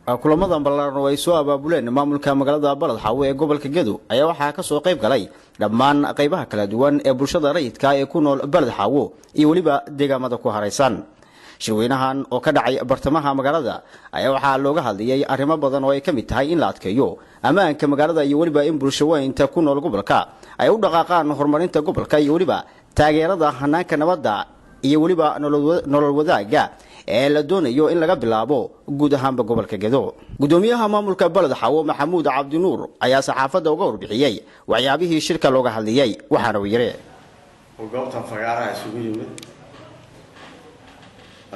kulamadan ballaaran oo ay soo abaabuleen maamulka magaalada Balad Xaawo ee gobolka Gedo ayaa waxa ka soo qayb galay dhammaan qaybaha kala duwan ee bulshada rayidka ee ku nool Balad Xaawo iyo waliba deegaamada ku haraysan. shirweynahan oo ka dhacay bartamaha magaalada ayaa waxa looga hadlayay arrimo badan oo ay ka mid tahay in la adkeeyo ammaanka magaalada iyo waliba in bulshooyinka ku nool gobolka ay u dhaqaaqaan horumarinta gobolka iyo waliba taageerada hanaanka nabadda iyo waliba nolol wadaaga ee la doonayo in laga bilaabo guud ahaan gobolka Gedo. Gudoomiyaha maamulka Balad Xaawo Maxamuud Cabdi Nuur ayaa saxaafadda uga warbixiyay waxyaabihii shirka looga hadlayay waxaana uu yiri goobta fagaaraha isugu yimid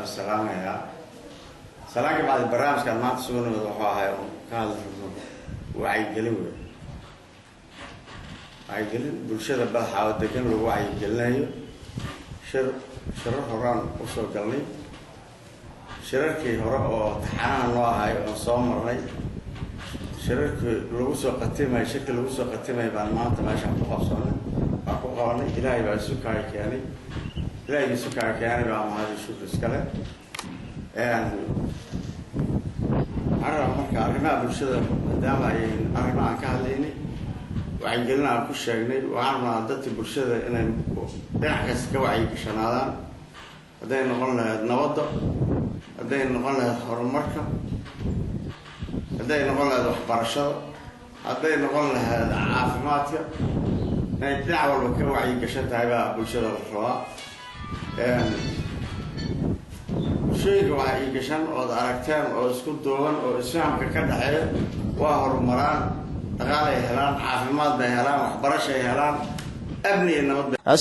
salaamaya salaamka baad barnaamijka maanta soo nabad waxa ahay ka hadalno wacyigelin bulshada Balad Xaawo degan lagu wacyigelinayo shirar horaan u soo galnay shirarkii hore oo taxanaan loo ahay oo soo marnay shirarkii lagu soo qatimay shirka lagu soo qatimay baan maanta meesha ku qabsanay ku qabanay ilaahay baa isu keenay baa mahad shukr iskale marka arrimaha bulshada maadaama ay arrimaha ka hadlaynay wacyigelin aan ku sheegnay waxaan dadka bulshada inay dhinac kasta ka wacyigelinaadaan haday noqon lahayd nabadda haday noqon lahayd horumarka haday noqon lahayd waxbarashada haday noqon lahayd caafimaadka inay dhinac walba ka wacyigashantahay baa bulshada la rabaa bulshooyinka wacyigashan oo aragteen oo isku duuban oo isfahamka ka dhaxeeya waa horumaraan dhaqaale ay helaan caafimaad bay helaan waxbarasho ay helaan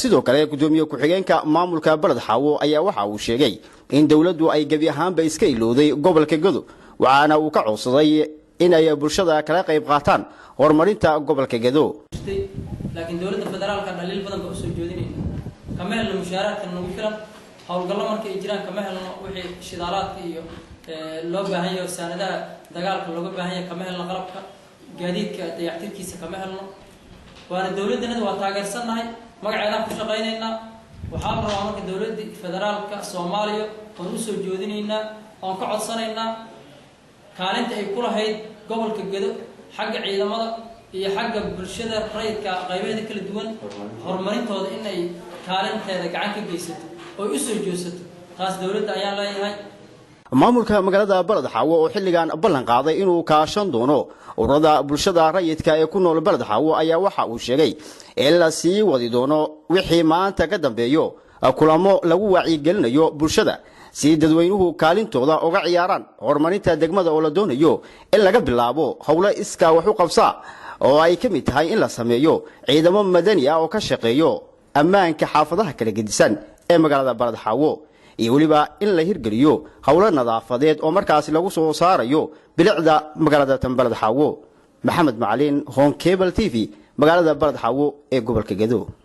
sidoo kale gudoomiye ku-xigeenka maamulka Balad Xaawo ayaa waxa uu sheegay in dawladdu ay gabi ahaanba iska ilowday gobolka Gedo waxaana uu ka codsaday in ay bulshada kala qayb qaataan horumarinta gobolka Gedo laakiin dawladda federaalka dhaliil badan ba soo jeedinayna kama helno mushaaraadka nagu filan hawlgallo markay jiraan kama helno wixii shidaalaadka iyo loo baahan yahay sanadaha dagaalka looga baahan yahay kama helno qalabka gaadiidka dayactirkiisa kama helno waana dawladana waa taageersanahay magaceeda ku shaqeynayna waxa la rabaa marka dawladda federaalka Soomaaliya oo u soo jeedinayna oo ka codsanayna kaalinta ay ku lahayd gobolka Gedo xagga ciidamada iyo xagga bulshada rayidka qaybaheeda kala duwan horumarintooda in ay kaalinteeda gacan ka geysato oo u soo jeesato taas dawladda ayaa leeyahay maamulka magaalada Balad Xaawo oo xilligan ballan qaaday inuu kaashan doono ururada bulshada rayidka ee ku nool Balad Xaawo ayaa waxa uu sheegay in la sii wadi doono wixii maanta ka dambeeyo kulamo lagu wacyigelinayo bulshada si dadweynuhu kaalintooda uga ciyaaraan horumarinta degmada oo la doonayo in laga bilaabo hawlo iska wax u qabsa oo ay ka mid tahay in la sameeyo ciidamo madani ah oo ka shaqeeyo ammaanka xaafadaha kala gedisan ee magaalada Balad Xaawo iyo waliba in la hirgeliyo hawlo nadaafadeed oo markaas lagu soo saarayo bilicda magaalada Balad Xaawo. Maxamed Macalin, Home Cable TV, magaalada Balad Xaawo ee gobolka Gedo.